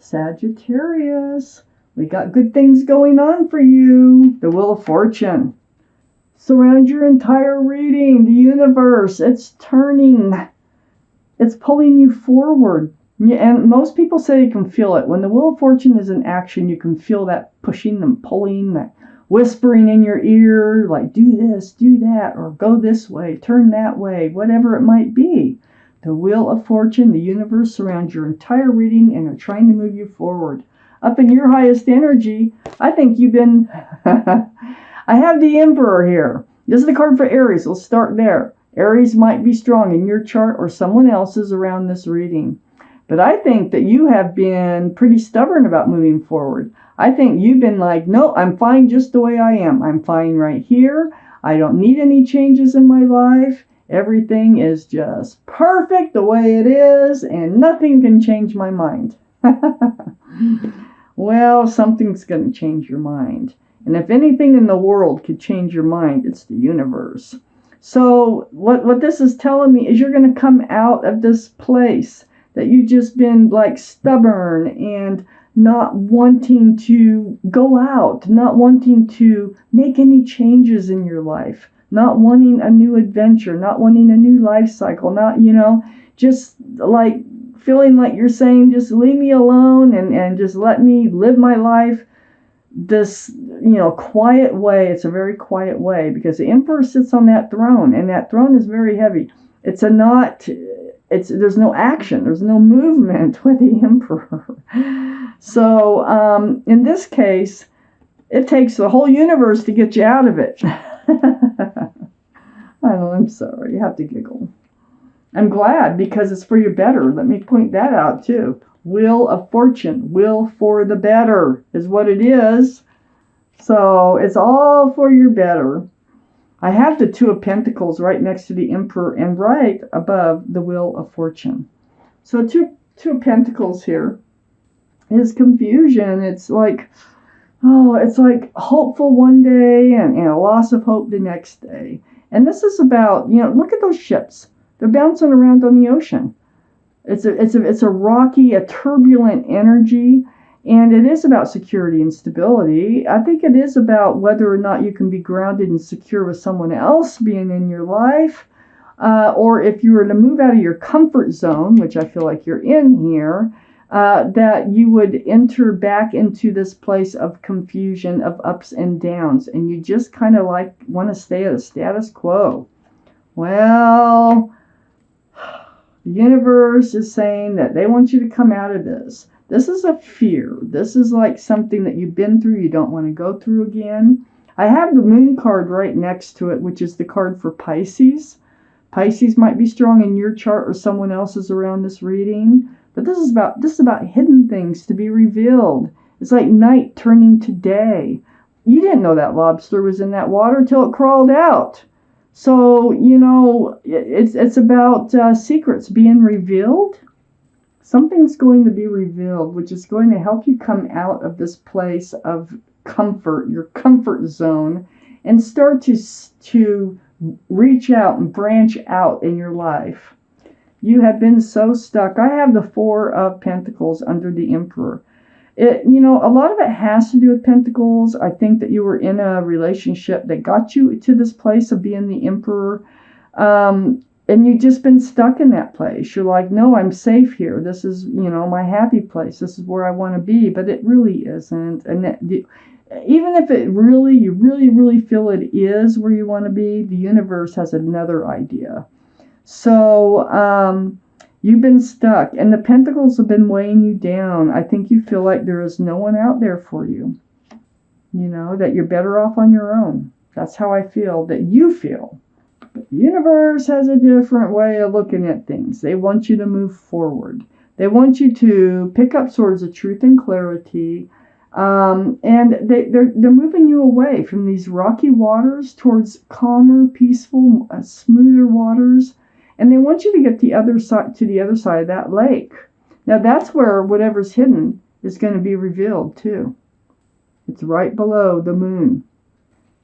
Sagittarius, we got good things going on for you. The Wheel of Fortune. Surround your entire reading. The universe, it's turning. It's pulling you forward. And most people say you can feel it. When the Wheel of Fortune is in action, you can feel that pushing and pulling, that whispering in your ear, like do this, do that, or go this way, turn that way, whatever it might be. The Wheel of Fortune, the universe surrounds your entire reading and are trying to move you forward. Up in your highest energy, I think you've been... I have the Emperor here. This is the card for Aries. We'll start there. Aries might be strong in your chart or someone else's around this reading. But I think that you have been pretty stubborn about moving forward. I think you've been like, no, I'm fine just the way I am. I'm fine right here. I don't need any changes in my life. Everything is just perfect the way it is, and nothing can change my mind. Well, something's going to change your mind. And if anything in the world could change your mind, it's the universe. So what this is telling me is you're going to come out of this place that you've just been like stubborn and not wanting to go out, not wanting to make any changes in your life, not wanting a new adventure, not wanting a new life cycle, not, just like feeling like you're saying, just leave me alone and just let me live my life this, quiet way. It's a very quiet way because the Emperor sits on that throne, and that throne is very heavy. There's no action, there's no movement with the Emperor. So in this case, it takes the whole universe to get you out of it. I'm sorry, you have to giggle. I'm glad because it's for your better. Let me point that out too. Wheel of Fortune, will for the better is what it is. So it's all for your better. I have the Two of Pentacles right next to the Emperor and right above the Wheel of Fortune. So two of Pentacles here is confusion. It's like, it's like hopeful one day and a loss of hope the next day. And this is about, look at those ships. They're bouncing around on the ocean. It's a rocky, a turbulent energy, and it is about security and stability. I think it is about whether or not you can be grounded and secure with someone else being in your life, or if you were to move out of your comfort zone, which I feel like you're in here, that you would enter back into this place of confusion, of ups and downs, and you just kind of like want to stay at the status quo. Well, the universe is saying that they want you to come out of this. This is a fear. This is like something that you've been through, you don't want to go through again. I have the Moon card right next to it, which is the card for Pisces. Pisces might be strong in your chart or someone else's around this reading. But this is about hidden things to be revealed. It's like night turning to day. You didn't know that lobster was in that water till it crawled out. So, it's about secrets being revealed. Something's going to be revealed, which is going to help you come out of this place of comfort, your comfort zone, and start to reach out and branch out in your life. You have been so stuck. I have the Four of Pentacles under the Emperor. A lot of it has to do with Pentacles. I think that you were in a relationship that got you to this place of being the Emperor. And you've just been stuck in that place. You're like, no, I'm safe here. This is, my happy place. This is where I want to be. But it really isn't. And even if you really feel it is where you want to be, the universe has another idea. So, you've been stuck, and the Pentacles have been weighing you down. I think you feel like there is no one out there for you. That you're better off on your own. That's how I feel, that you feel. But the universe has a different way of looking at things. They want you to move forward. They want you to pick up swords of truth and clarity. And they're moving you away from these rocky waters towards calmer, peaceful, smoother waters. And they want you to get to the other side of that lake. Now that's where whatever's hidden is going to be revealed too. It's right below the moon.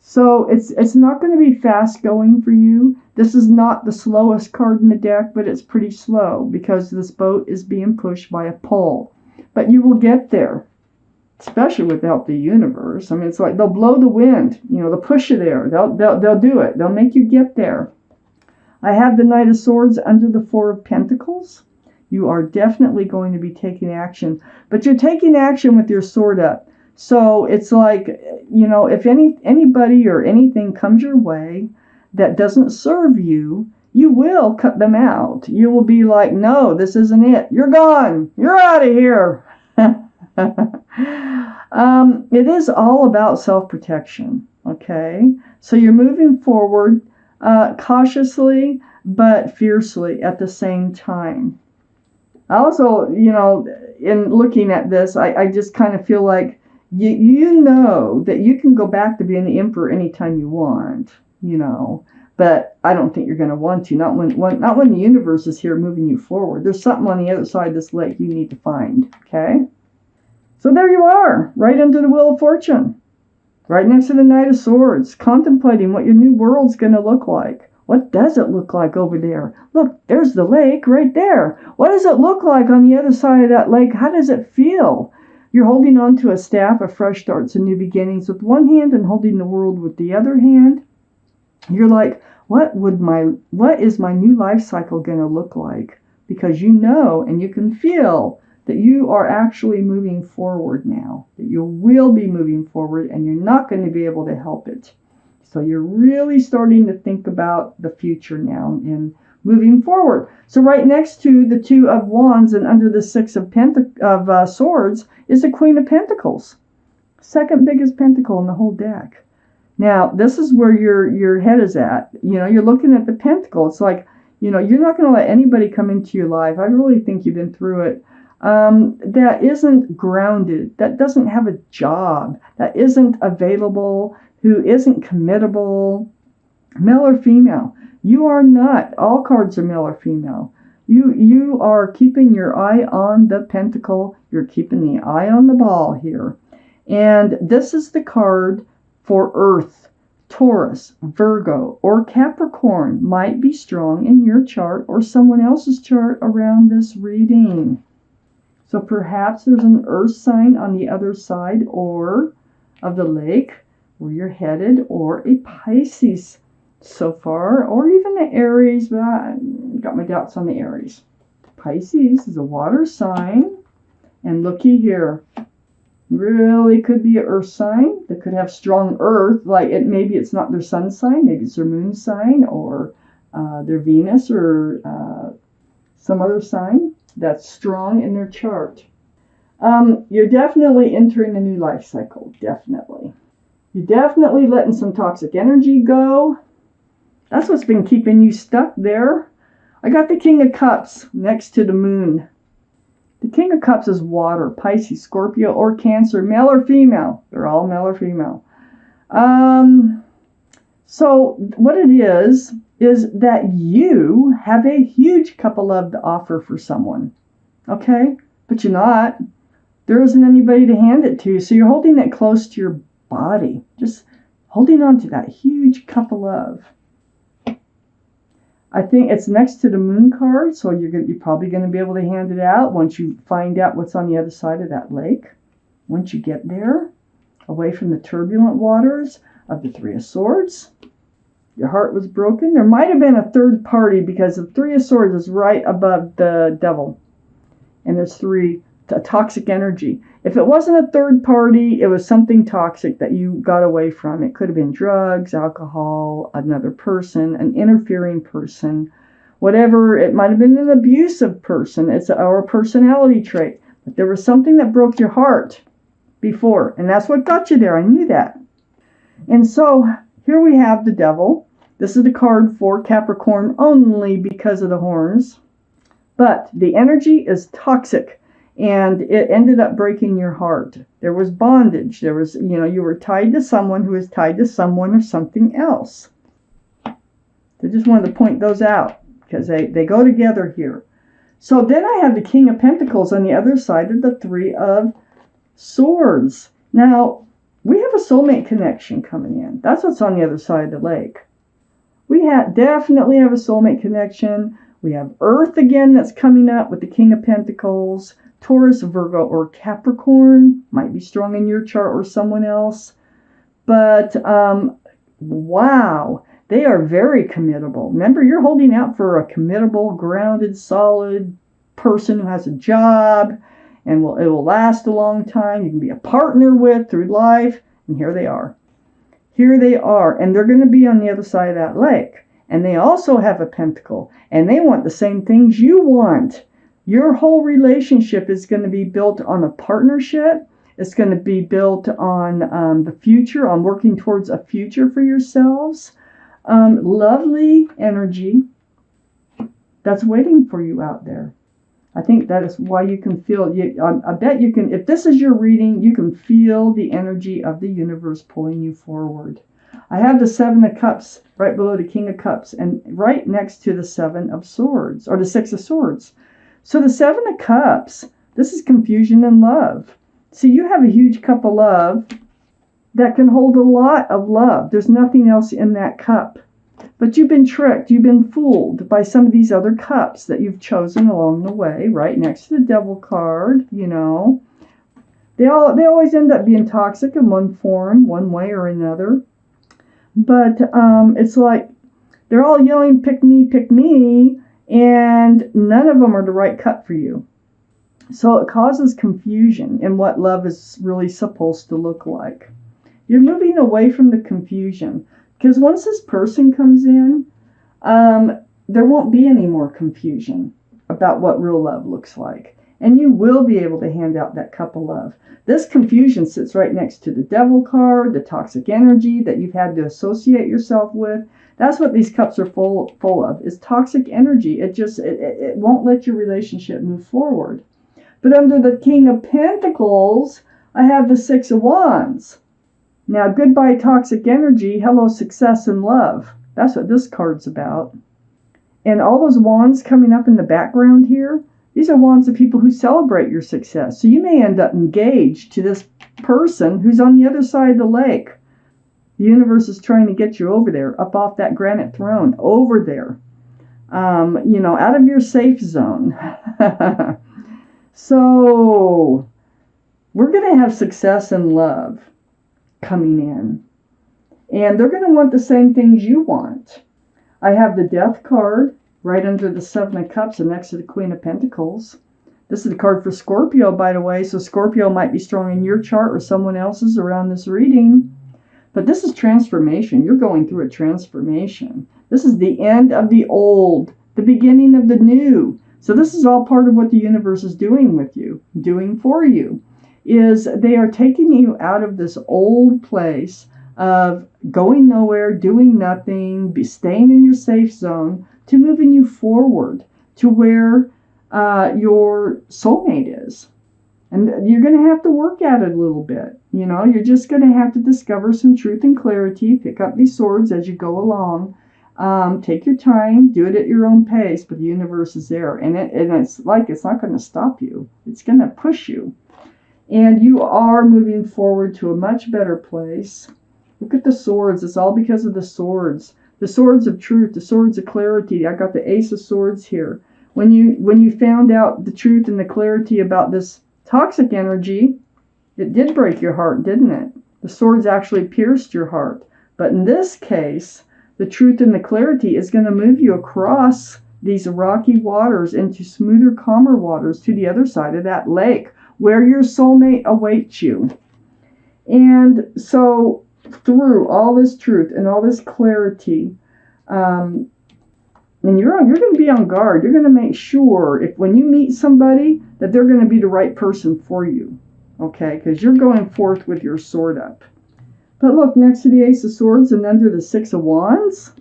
So it's not going to be fast going for you. This is not the slowest card in the deck, but it's pretty slow because this boat is being pushed by a pole. But you will get there, especially without the universe. I mean, it's like they'll blow the wind, they'll push you there. They'll do it. They'll make you get there. I have the Knight of Swords under the Four of Pentacles. You are definitely going to be taking action, but you're taking action with your sword up. So it's like, if anybody or anything comes your way that doesn't serve you, you will cut them out. You will be like, no, this isn't it. You're gone. You're out of here. It is all about self-protection, okay? So you're moving forward cautiously but fiercely at the same time. Also, in looking at this, I just kind of feel like you know that you can go back to being the emperor anytime you want, but I don't think you're going to want to. Not when the universe is here moving you forward. There's something on the other side of this lake you need to find, okay? So there you are, right under the Wheel of Fortune, right next to the Knight of Swords, contemplating what your new world's going to look like. What does it look like over there? Look, there's the lake right there. What does it look like on the other side of that lake? How does it feel? You're holding on to a staff of fresh starts and new beginnings with one hand and holding the world with the other hand. You're like, what is my new life cycle going to look like? Because you know and you can feel that you are actually moving forward now, that you will be moving forward and you're not going to be able to help it. So you're really starting to think about the future now and moving forward. So right next to the Two of Wands and under the Six of Swords is the Queen of Pentacles. Second biggest pentacle in the whole deck. Now, this is where your head is at. You're looking at the pentacle. It's like, you're not going to let anybody come into your life. I really think you've been through it. That isn't grounded, that doesn't have a job, that isn't available, who isn't committable, male or female. You are not. All cards are male or female. You are keeping your eye on the pentacle. You're keeping the eye on the ball here. And this is the card for Earth, Taurus, Virgo, or Capricorn might be strong in your chart or someone else's chart around this reading. So perhaps there's an earth sign on the other side or of the lake where you're headed, or a Pisces so far, or even the Aries, but I got my doubts on the Aries. Pisces is a water sign, and looky here. Really could be an earth sign that could have strong earth, like maybe it's not their sun sign, maybe it's their moon sign, or their Venus, or some other sign that's strong in their chart. You're definitely entering a new life cycle, definitely. You're definitely letting some toxic energy go. That's what's been keeping you stuck there. I got the King of Cups next to the moon. The King of Cups is water, Pisces, Scorpio, or Cancer, male or female. They're all male or female. So what it is that you have a huge cup of love to offer for someone. Okay? But you're not. There isn't anybody to hand it to. So you're holding it close to your body. Just holding on to that huge cup of love. I think it's next to the moon card, so you're probably going to be able to hand it out once you find out what's on the other side of that lake. Once you get there, away from the turbulent waters of the Three of Swords. Your heart was broken. There might have been a third party because the Three of Swords is right above the Devil. And there's toxic energy. If it wasn't a third party, it was something toxic that you got away from. It could have been drugs, alcohol, another person, an interfering person, whatever. It might have been an abusive person. It's our personality trait. But there was something that broke your heart before, and that's what got you there. I knew that. And so here we have the Devil. This is the card for Capricorn only because of the horns. But the energy is toxic. And it ended up breaking your heart. There was bondage. There was, you were tied to someone who was tied to someone or something else. I just wanted to point those out because they go together here. So then I have the King of Pentacles on the other side of the Three of Swords. Now, we have a soulmate connection coming in. That's what's on the other side of the lake. We definitely have a soulmate connection. We have Earth again that's coming up with the King of Pentacles. Taurus, Virgo, or Capricorn. Might be strong in your chart or someone else. But, wow, they are very committable. Remember, you're holding out for a committable, grounded, solid person who has a job and it will last a long time. You can be a partner with through life. And here they are. Here they are. And they're going to be on the other side of that lake. And they also have a pentacle. And they want the same things you want. Your whole relationship is going to be built on a partnership. It's going to be built on the future, on working towards a future for yourselves. Lovely energy that's waiting for you out there. I think that is why you can feel, I bet you can, if this is your reading, you can feel the energy of the universe pulling you forward. I have the Seven of Cups right below the King of Cups and right next to the Seven of Swords, or the Six of Swords. So the Seven of Cups, this is confusion and love. So you have a huge cup of love that can hold a lot of love. There's nothing else in that cup. But you've been tricked, you've been fooled by some of these other cups that you've chosen along the way, right next to the Devil card, you know. They always end up being toxic in one form, one way or another. But it's like they're all yelling, pick me, and none of them are the right cup for you. So it causes confusion in what love is really supposed to look like. You're moving away from the confusion. Because once this person comes in, there won't be any more confusion about what real love looks like. And you will be able to hand out that cup of love. This confusion sits right next to the Devil card, the toxic energy that you've had to associate yourself with. That's what these cups are full of, is toxic energy. It won't let your relationship move forward. But under the King of Pentacles, I have the Six of Wands. Now, goodbye toxic energy, hello success and love. That's what this card's about. And all those wands coming up in the background here, these are wands of people who celebrate your success. So you may end up engaged to this person who's on the other side of the lake. The universe is trying to get you over there, up off that granite throne, over there. Out of your safe zone. So, we're going to have success and love coming in. And they're going to want the same things you want. I have the Death card right under the Seven of Cups and next to the Queen of Pentacles. This is the card for Scorpio, by the way. So Scorpio might be strong in your chart or someone else's around this reading. But this is transformation. You're going through a transformation. This is the end of the old, the beginning of the new. So this is all part of what the universe is doing with you, doing for you. Is they are taking you out of this old place of going nowhere, doing nothing, staying in your safe zone, to moving you forward to where your soulmate is. And you're going to have to work at it a little bit. You're just going to have to discover some truth and clarity, pick up these swords as you go along. Take your time, do it at your own pace, but the universe is there. And it's like it's not going to stop you. It's going to push you. And you are moving forward to a much better place. Look at the swords. It's all because of the swords. The swords of truth, the swords of clarity. I got the Ace of Swords here. When you found out the truth and the clarity about this toxic energy, it did break your heart, didn't it? The swords actually pierced your heart. But in this case, the truth and the clarity is going to move you across these rocky waters into smoother, calmer waters to the other side of that lake, where your soulmate awaits you. And so through all this truth and all this clarity, and you're going to be on guard. You're going to make sure when you meet somebody that they're going to be the right person for you. Okay, because you're going forth with your sword up. But look, next to the Ace of Swords and under the Six of Wands,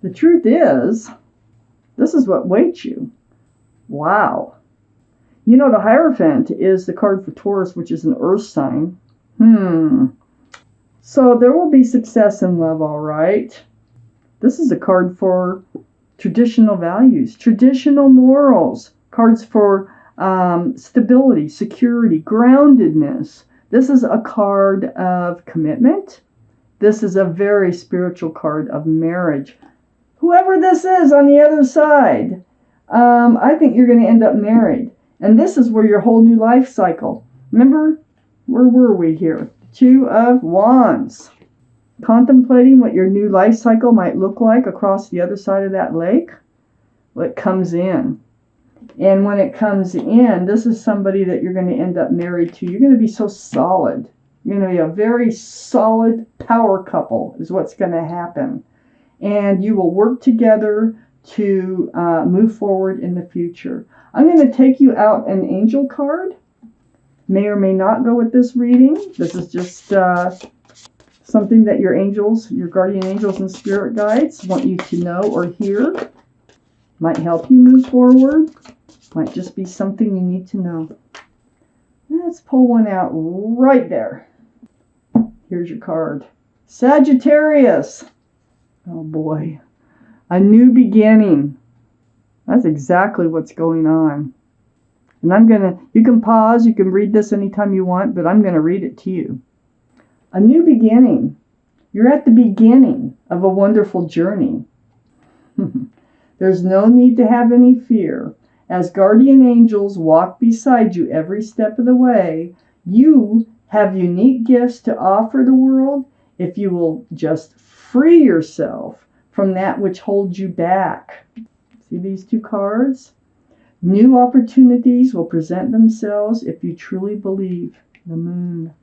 the truth is, this is what waits you. Wow. The Hierophant is the card for Taurus, which is an earth sign. So there will be success in love, all right. This is a card for traditional values, traditional morals, cards for stability, security, groundedness. This is a card of commitment. This is a very spiritual card of marriage. Whoever this is on the other side, I think you're going to end up married. And this is where your whole new life cycle. Remember, where were we here? Two of Wands. Contemplating what your new life cycle might look like across the other side of that lake. Well, it comes in. And when it comes in, this is somebody that you're going to end up married to. You're going to be so solid. You're going to be a very solid power couple is what's going to happen. And you will work together to move forward in the future. I'm going to take you out an angel card. May or may not go with this reading. This is just something that your angels, your guardian angels and spirit guides want you to know or hear. Might help you move forward. Might just be something you need to know. Let's pull one out right there. Here's your card. Sagittarius. Oh boy. A new beginning. That's exactly what's going on. And you can pause, you can read this anytime you want, but I'm going to read it to you. A new beginning. You're at the beginning of a wonderful journey. There's no need to have any fear. As guardian angels walk beside you every step of the way, you have unique gifts to offer the world if you will just free yourself from that which holds you back. See these two cards? New opportunities will present themselves if you truly believe. The Moon.